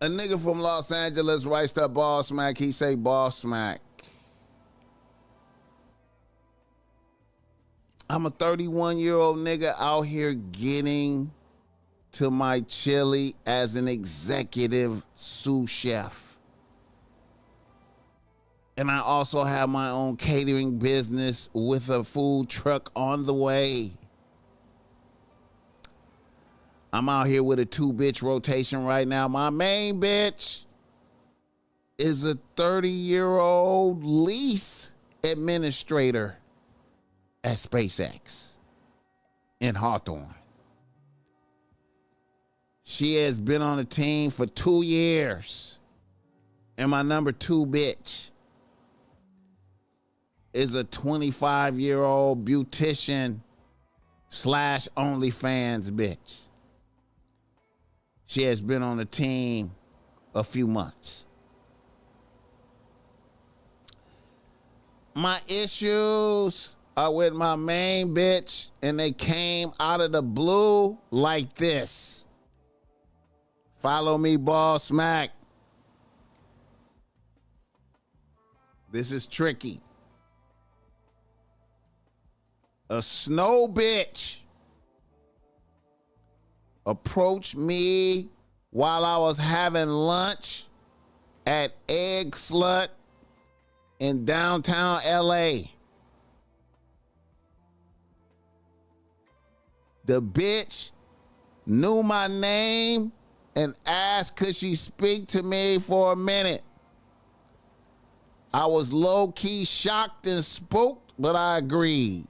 A nigga from Los Angeles writes to BossMack. He say, BossMack, I'm a 31-year-old nigga out here getting to my chili as an executive sous chef. And I also have my own catering business with a food truck on the way. I'm out here with a 2-bitch rotation right now. My main bitch is a 30-year-old lease administrator at SpaceX in Hawthorne. She has been on the team for 2 years. And my number 2 bitch is a 25-year-old beautician / OnlyFans bitch. She has been on the team a few months. My issues are with my main bitch, and they came out of the blue like this. Follow me, BossMack. This is tricky. A snow bitch approached me while I was having lunch at Egg Slut in downtown LA. The bitch knew my name and asked could she speak to me for a minute. I was low-key shocked and spooked, but I agreed.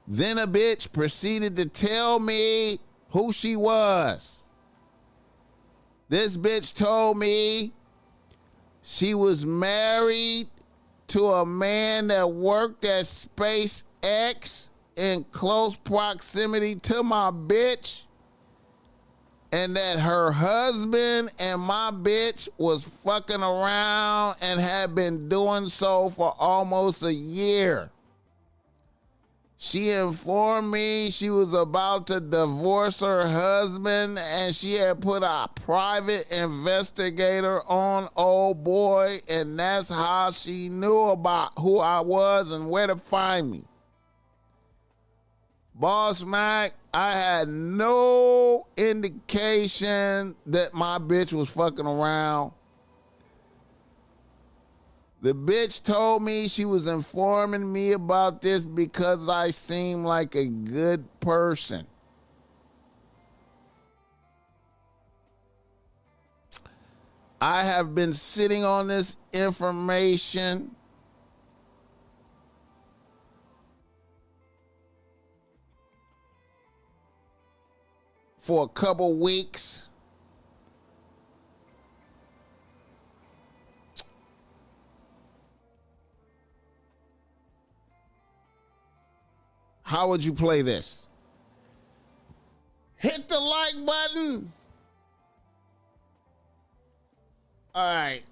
Then a bitch proceeded to tell me who she was. This bitch told me she was married to a man that worked at SpaceX in close proximity to my bitch, and that her husband and my bitch was fucking around and had been doing so for almost a year. She informed me she was about to divorce her husband, and she had put a private investigator on old boy, and that's how she knew about who I was and where to find me. BossMack, I had no indication that my bitch was fucking around. The bitch told me she was informing me about this because I seem like a good person. I have been sitting on this information for a couple weeks. How would you play this? Hit the like button. All right.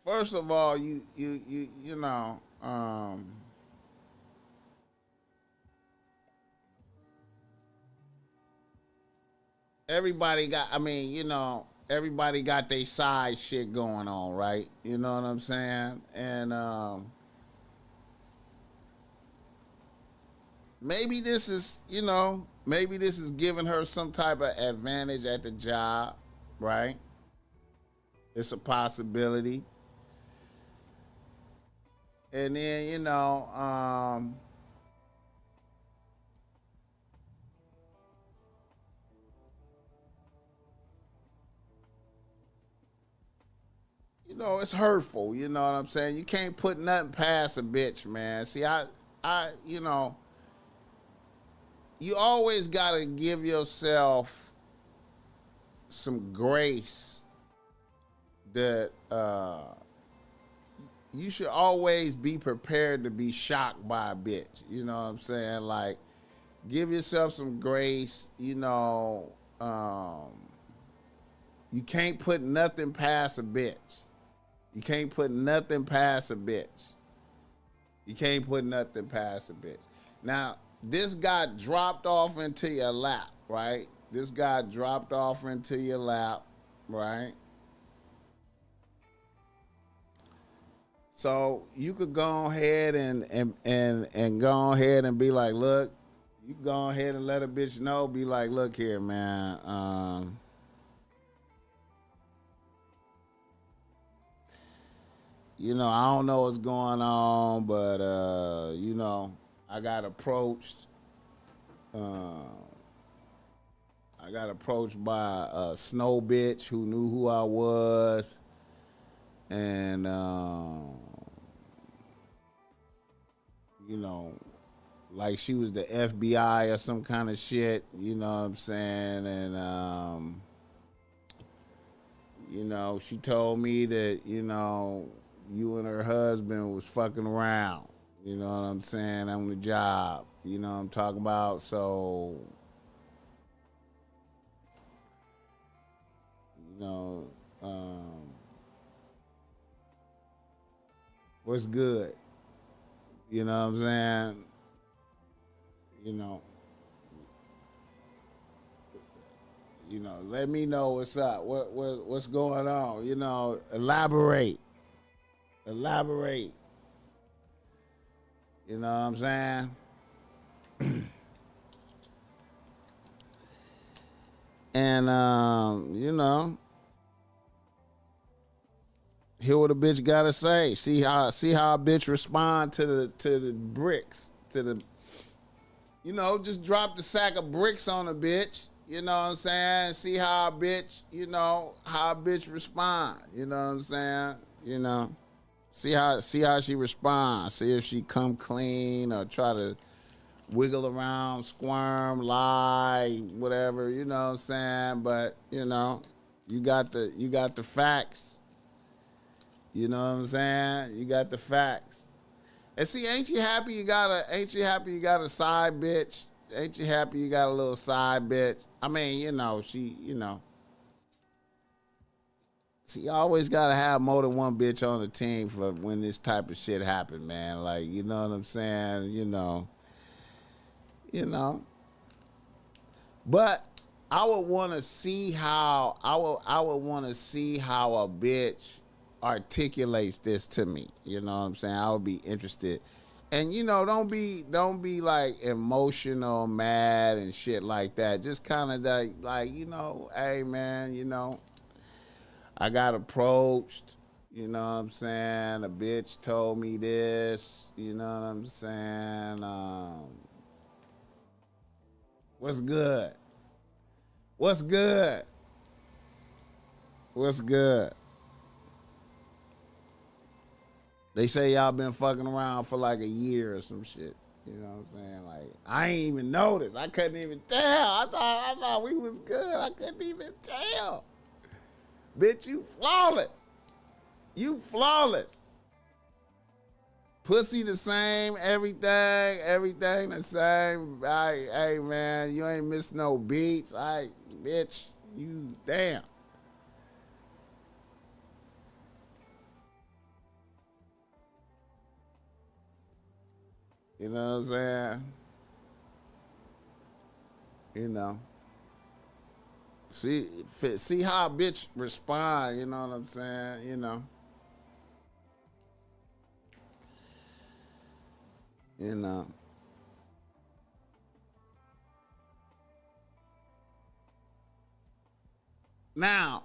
First of all, you know, everybody got, I mean, you know, everybody got their side shit going on, right? You know what I'm saying? And maybe this is, you know, maybe this is giving her some type of advantage at the job, right? It's a possibility. And then, you know, it's hurtful. You know what I'm saying? You can't put nothing past a bitch, man. See, you know, you always gotta give yourself some grace that you should always be prepared to be shocked by a bitch. You know what I'm saying? Like, give yourself some grace. You know, you can't put nothing past a bitch. You can't put nothing past a bitch. You can't put nothing past a bitch. Now, this got dropped off into your lap, right? This got dropped off into your lap, right? So you could go ahead and go ahead and be like, look, you go ahead and let a bitch know, be like, look here, man, you know, I don't know what's going on, but you know, I got approached. I got approached by a snow bitch who knew who I was, and you know, like she was the FBI or some kind of shit. You know what I'm saying? And you know, she told me that, you know, you and her husband was fucking around. You know what I'm saying? On the job. You know what I'm talking about? So, you know, what's good? You know what I'm saying? You know, let me know what's up. What's going on? You know, elaborate. Elaborate. You know what I'm saying? And you know, hear what a bitch gotta say. See how a bitch respond to the bricks. To the, you know, just drop the sack of bricks on a bitch. You know what I'm saying? See how a bitch, you know, how a bitch respond. You know what I'm saying? You know. See how she responds. See if she come clean or try to wiggle around, squirm, lie, whatever, you know what I'm saying? But, you know, you got the facts. You know what I'm saying? You got the facts. And see, ain't you happy you got a side bitch? Ain't you happy you got a little side bitch? I mean, you know, she, you know. See, you always gotta have more than one bitch on the team for when this type of shit happen, man. Like, you know what I'm saying? You know. But I would want to see how I would want to see how a bitch articulates this to me. You know what I'm saying? I would be interested. And you know, don't be like emotional, mad and shit like that. Just kind of like, you know, hey man, you know, I got approached, you know what I'm saying? A bitch told me this, you know what I'm saying? What's good? What's good? What's good? They say y'all been fucking around for like a year or some shit. You know what I'm saying? Like, I ain't even noticed. I couldn't even tell. I thought we was good. I couldn't even tell. Bitch, you flawless. You flawless. Pussy the same, everything the same. Hey man, you ain't miss no beats. Bitch, you damn. You know what I'm saying? You know. See how a bitch respond, you know what I'm saying? You know. You know. Now,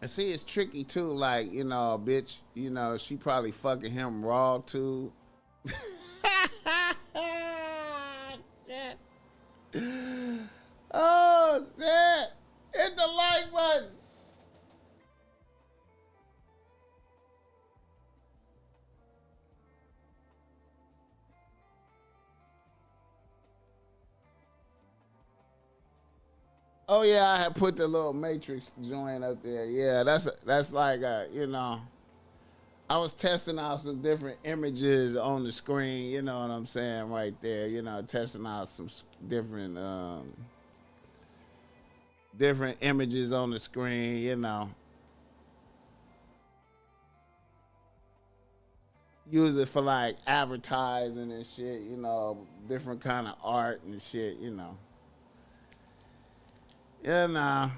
and see, it's tricky too. Like, you know, a bitch, you know, she probably fucking him raw too. Shit. Oh shit! Hit the like button. Oh yeah, I had put the little matrix joint up there. Yeah, that's like you know, I was testing out some different images on the screen. You know what I'm saying right there. You know, testing out some different different images on the screen. You know, use it for like advertising and shit. You know, different kind of art and shit. You know, yeah, nah,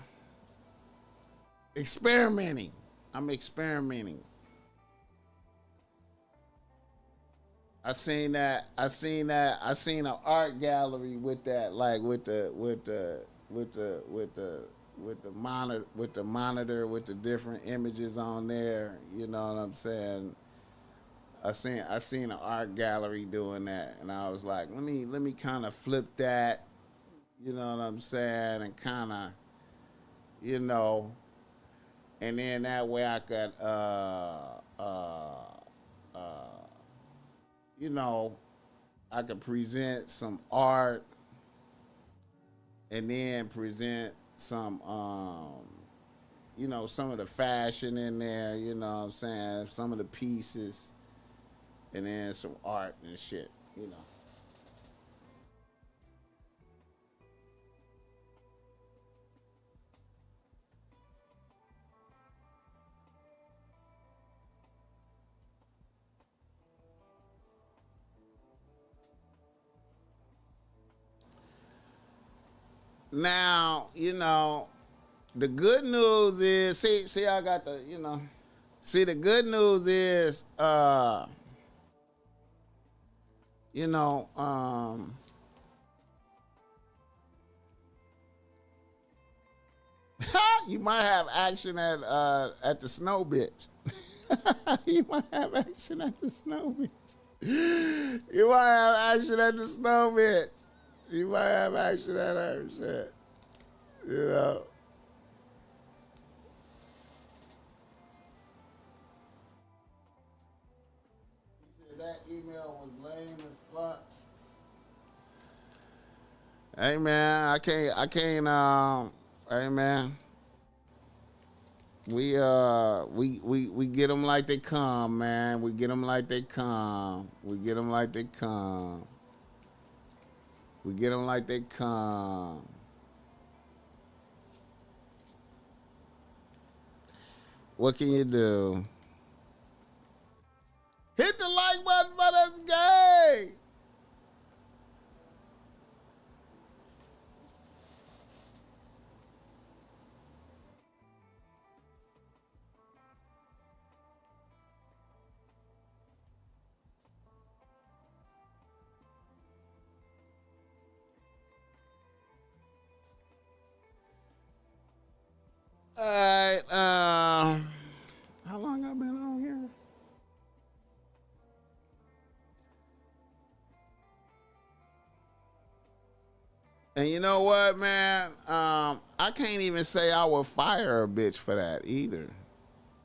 experimenting. I'm experimenting. I seen that. I seen that. I seen an art gallery with that, like with the monitor with the different images on there. You know what I'm saying? I seen an art gallery doing that, and I was like, let me kind of flip that. You know what I'm saying? And kind of, you know, and then that way I could you know, I could present some art and then present some you know, some of the fashion in there, you know what I'm saying, some of the pieces and then some art and shit, you know. Now, you know, the good news is see I got the, you know, see the good news is you know, you might have action at the snow bitch. You might have action at the snow bitch. You might have action at the snow bitch. You might have action at her shit. You know. He said that email was lame as fuck. Hey man, I can't hey man. We get them like they come, man. We get them like they come. We get them like they come. We get them like they come. What can you do? Hit the like button for this game. All right. How long I been on here? And you know what, man? I can't even say I would fire a bitch for that either.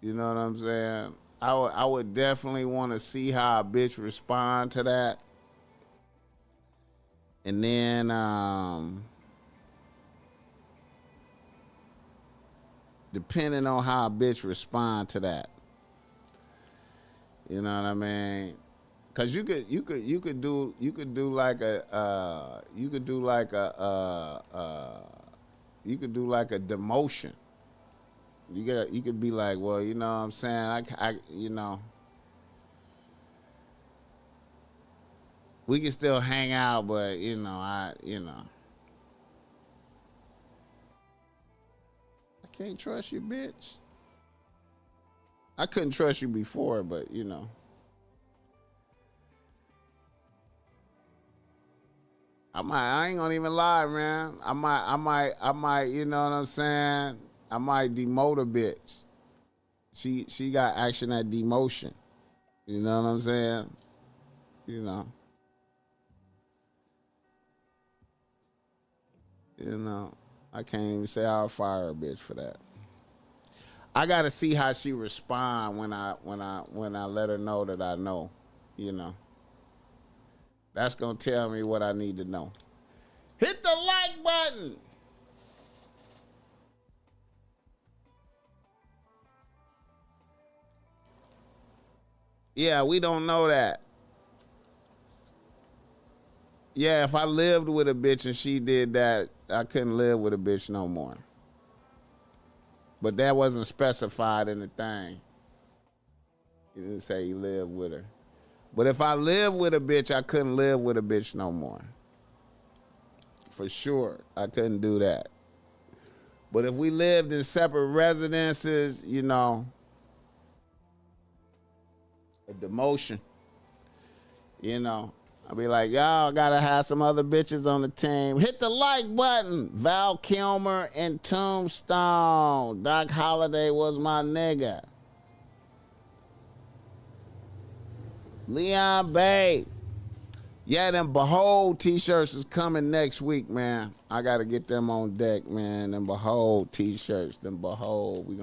You know what I'm saying? I would definitely want to see how a bitch respond to that, and then depending on how a bitch respond to that, you know what I mean? Cause you could do like a you could do like a demotion. You could be like, well, you know what I'm saying, I you know, we can still hang out, but you know, I can't trust you, bitch. I couldn't trust you before, but you know, I ain't gonna even lie, man. I might, you know what I'm saying? I might demote a bitch. She got action at demotion. You know what I'm saying? You know, you know. I can't even say I'll fire a bitch for that. I gotta see how she respond when I let her know that I know. You know, that's gonna tell me what I need to know. Hit the like button. Yeah, we don't know that. Yeah, if I lived with a bitch and she did that, I couldn't live with a bitch no more. But that wasn't specified in the thing. He didn't say he lived with her. But if I lived with a bitch, I couldn't live with a bitch no more. For sure, I couldn't do that. But if we lived in separate residences, you know, a demotion, you know, I'll be like, y'all gotta have some other bitches on the team. Hit the like button. Val Kilmer and Tombstone. Doc Holliday was my nigga. Leon Bay. Yeah, them Behold t-shirts is coming next week, man. I gotta get them on deck, man. Them Behold t-shirts. Them Behold. We gonna